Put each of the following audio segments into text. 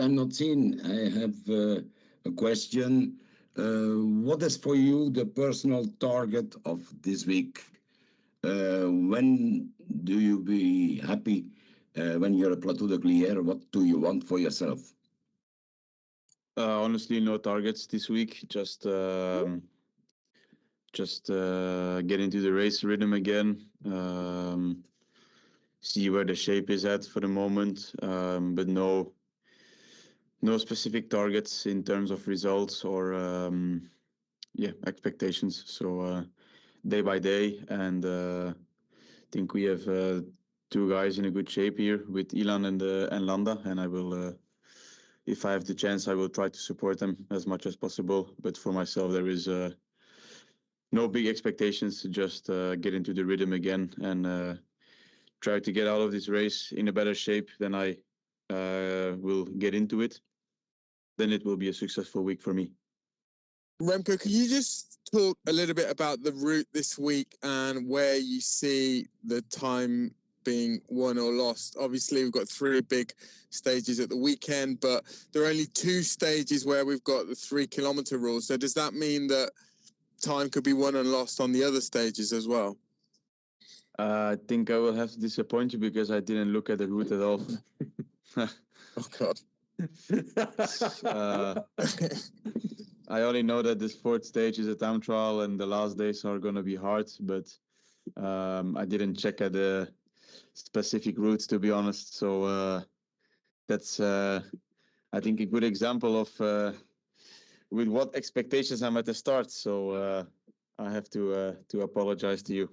I'm not seen. I have a question. What is for you the personal target of this week? When do you be happy when you're at Plateau de Glières? What do you want for yourself? Honestly, no targets this week. Just get into the race rhythm again. See where the shape is at for the moment, but no specific targets in terms of results or expectations. So day by day, and I think we have two guys in a good shape here with Ilan and Landa, and I will, if I have the chance, I will try to support them as much as possible. But for myself, there is no big expectations. Just get into the rhythm again and try to get out of this race in a better shape than I will get into it. Then it will be a successful week for me. Remco, can you just talk a little bit about the route this week and where you see the time being won or lost? Obviously, we've got 3 big stages at the weekend, but there are only 2 stages where we've got the 3 kilometer rule. So does that mean that time could be won and lost on the other stages as well? I think I will have to disappoint you because I didn't look at the route at all. Oh, God. I only know that this 4th stage is a time trial and the last days are going to be hard, but I didn't check at the specific routes, to be honest. So that's, I think, a good example of with what expectations I'm at the start. So I have to apologize to you.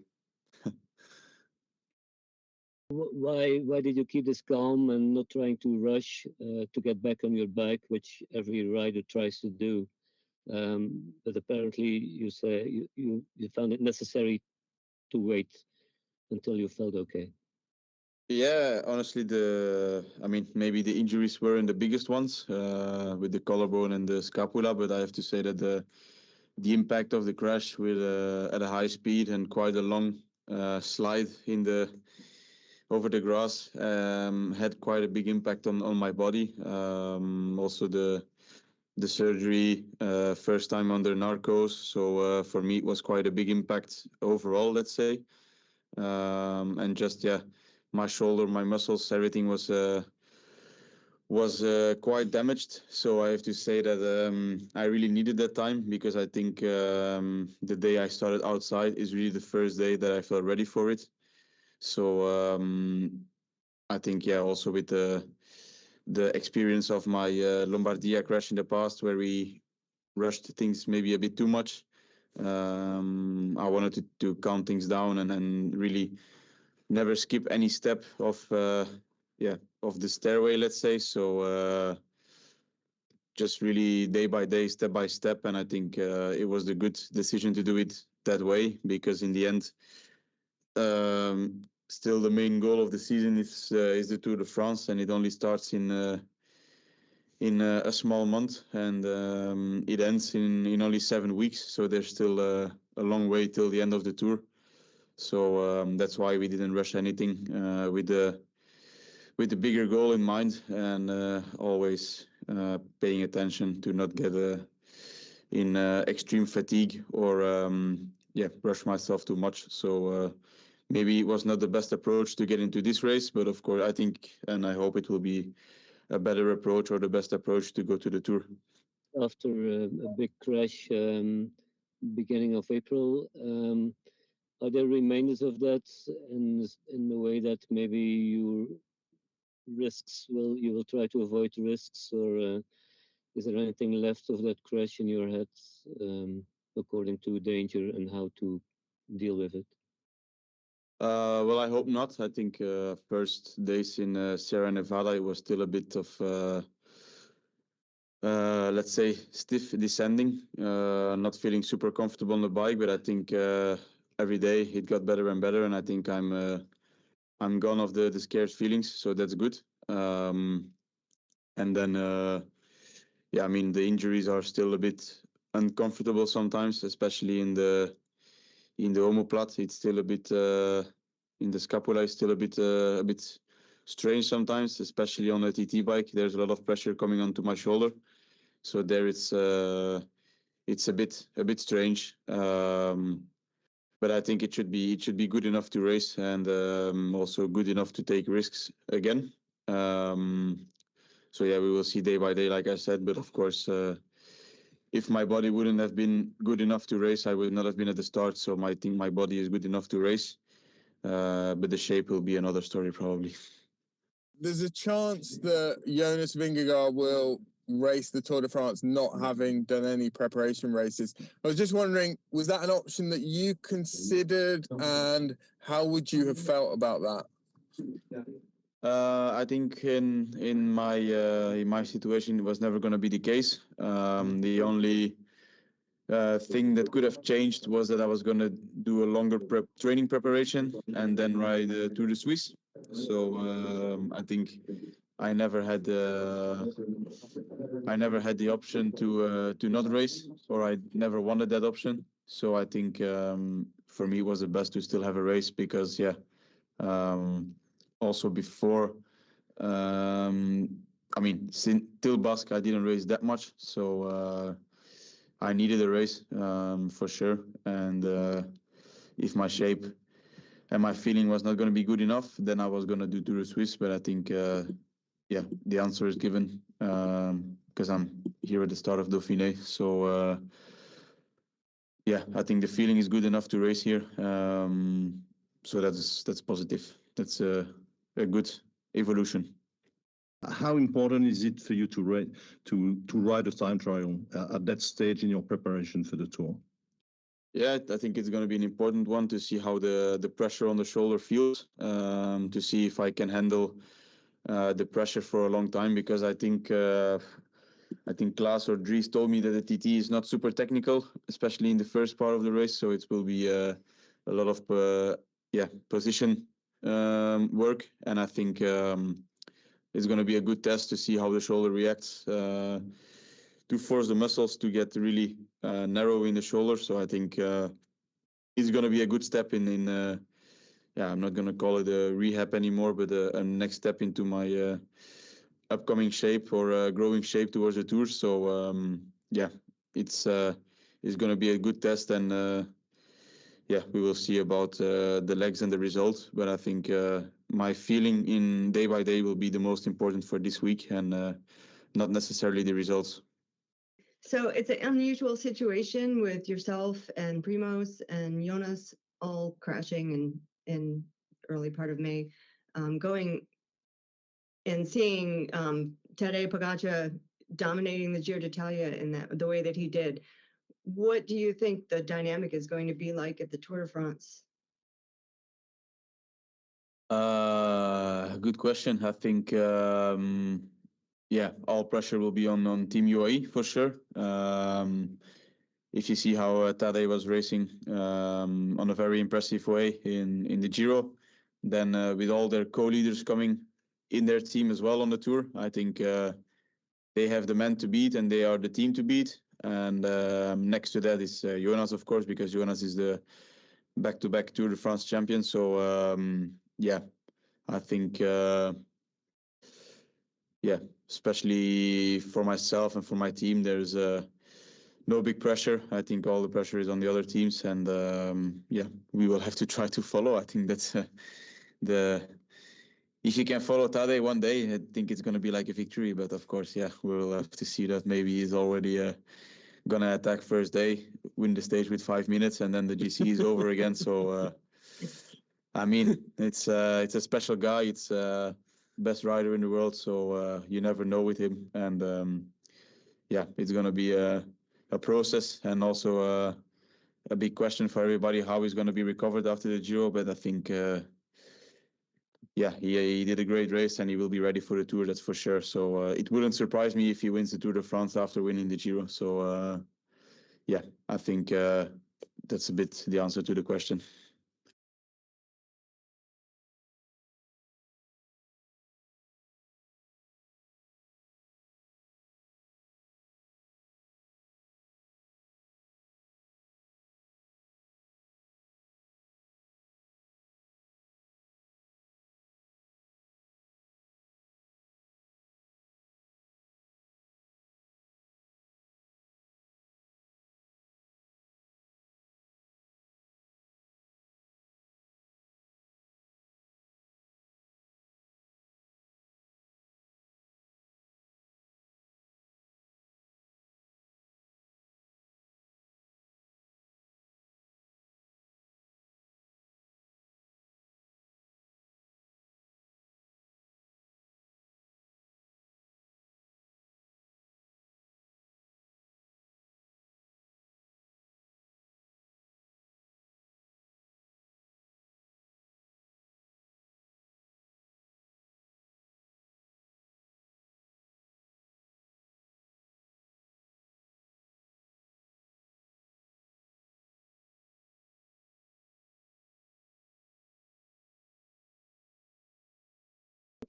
Why did you keep this calm and not trying to rush to get back on your bike, which every rider tries to do? But apparently you say you found it necessary to wait until you felt okay. Yeah, honestly, maybe the injuries weren't the biggest ones with the collarbone and the scapula, but I have to say that the impact of the crash with at a high speed and quite a long slide over the grass had quite a big impact on my body. Also the surgery, first time under narcos, so for me it was quite a big impact overall, let's say. And just my shoulder, my muscles, everything was quite damaged. So I have to say that I really needed that time because I think the day I started outside is really the first day that I felt ready for it. So I think also with the experience of my Lombardia crash in the past, where we rushed things maybe a bit too much, I wanted to calm things down and really never skip any step of the stairway, let's say. So just really day by day, step by step, and I think it was the good decision to do it that way, because in the end, still the main goal of the season is the Tour de France, and it only starts in a small month, and it ends in only 7 weeks. So there's still a long way till the end of the tour. So that's why we didn't rush anything with the bigger goal in mind, and always paying attention to not get in extreme fatigue or rush myself too much. So maybe it was not the best approach to get into this race, but of course I think and I hope it will be a better approach or the best approach to go to the Tour. After a big crash beginning of April, are there remainders of that in the way that maybe your risks you will try to avoid risks, or is there anything left of that crash in your head according to danger and how to deal with it? Well, I hope not. I think first days in Sierra Nevada, it was still a bit of let's say stiff descending, not feeling super comfortable on the bike, but I think every day it got better and better, and I think I'm gone of the scared feelings, so that's good. And then the injuries are still a bit uncomfortable sometimes, especially in the omoplate. It's still a bit in the scapula is still a bit strange sometimes, especially on a TT bike. There's a lot of pressure coming onto my shoulder, so there it's a bit strange. But I think it should be good enough to race, and also good enough to take risks again. So yeah, we will see day by day, like I said. But of course, if my body wouldn't have been good enough to race, I would not have been at the start. So I think my body is good enough to race, but the shape will be another story probably. There's a chance that Jonas Vingegaard will race the Tour de France not having done any preparation races. I was just wondering, was that an option that you considered, and how would you have felt about that? I think in my situation, it was never going to be the case. The only thing that could have changed was that I was going to do a longer training preparation and then ride Tour de Suisse. So I think I never had the option to not race, or I never wanted that option. So I think for me it was the best to still have a race, because also before, I mean, till Basque I didn't race that much, so I needed a race for sure. And if my shape and my feeling was not going to be good enough, then I was going to do Tour de Suisse. But I think yeah, the answer is given, because I'm here at the start of Dauphiné. So yeah, I think the feeling is good enough to race here. So that's positive. That's a good evolution. How important is it for you to ride a time trial at that stage in your preparation for the Tour? Yeah, I think it's going to be an important one to see how the pressure on the shoulder feels, to see if I can handle the pressure for a long time, because I think Klaas or Dries told me that the TT is not super technical, especially in the first part of the race. So it will be a lot of position work, and I think it's going to be a good test to see how the shoulder reacts, to force the muscles to get really narrow in the shoulder. So I think it's going to be a good step in I'm not going to call it a rehab anymore, but a next step into my upcoming shape, or growing shape towards the Tour. So yeah, it's going to be a good test, and yeah, we will see about the legs and the results. But I think my feeling in day by day will be the most important for this week, and not necessarily the results. So it's an unusual situation with yourself and Primoz and Jonas all crashing in early part of May, going and seeing Tadej Pogacar dominating the Giro d'Italia in the way that he did. What do you think the dynamic is going to be like at the Tour de France? Good question. I think all pressure will be on Team UAE for sure. If you see how Tadej was racing on a very impressive way in the Giro, then with all their co-leaders coming in their team as well on the Tour, I think they have the men to beat, and they are the team to beat. And next to that is Jonas, of course, because Jonas is the back-to-back Tour de France champion. So yeah, I think especially for myself and for my team, there's no big pressure. I think all the pressure is on the other teams, and we will have to try to follow. I think that's if you can follow Tadej one day, I think it's going to be like a victory. But of course, yeah, we'll have to see that. Maybe he's already going to attack first day, win the stage with 5 minutes, and then the GC is over again. So I mean, it's a special guy. It's best rider in the world. So you never know with him. And it's going to be a process, and also a big question for everybody how he's going to be recovered after the Giro. But I think he did a great race, and he will be ready for the Tour, that's for sure. So it wouldn't surprise me if he wins the Tour de France after winning the Giro. So I think that's a bit the answer to the question.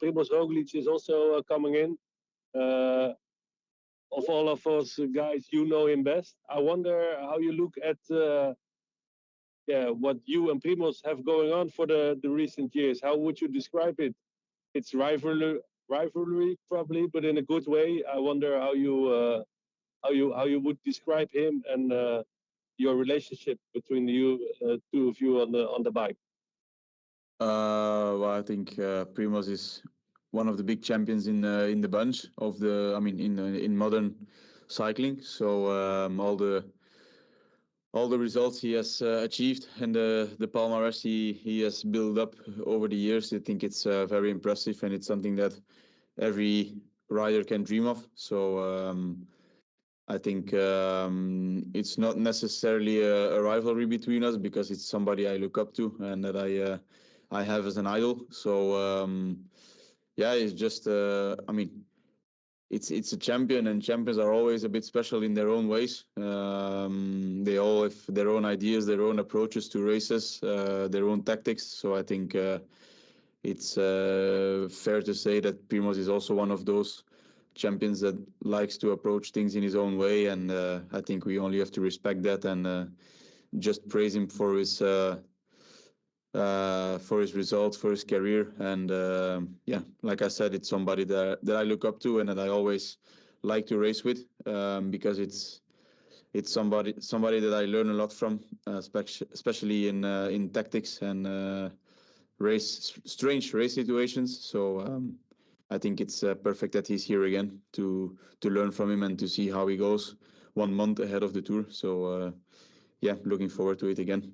Primož Roglic is also coming in. Of all of us guys, you know him best. I wonder how you look at what you and Primož have going on for the recent years. How would you describe it? It's rivalry probably, but in a good way. I wonder how you would describe him and your relationship between you two of you on the bike. Well, I think Primož is one of the big champions in the bunch of in modern cycling. So all the results he has achieved and the palmarès he has built up over the years, I think it's very impressive, and it's something that every rider can dream of. So I think it's not necessarily a rivalry between us, because it's somebody I look up to and that I have as an idol. So it's just it's a champion, and champions are always a bit special in their own ways. They all have their own ideas, their own approaches to races, their own tactics. So I think it's fair to say that Primož is also one of those champions that likes to approach things in his own way, and I think we only have to respect that and just praise him for his results, for his career, and like I said, it's somebody that I look up to and that I always like to race with, because it's somebody that I learn a lot from, especially in tactics and strange race situations. So I think it's perfect that he's here again to learn from him and to see how he goes 1 month ahead of the Tour. So looking forward to it again.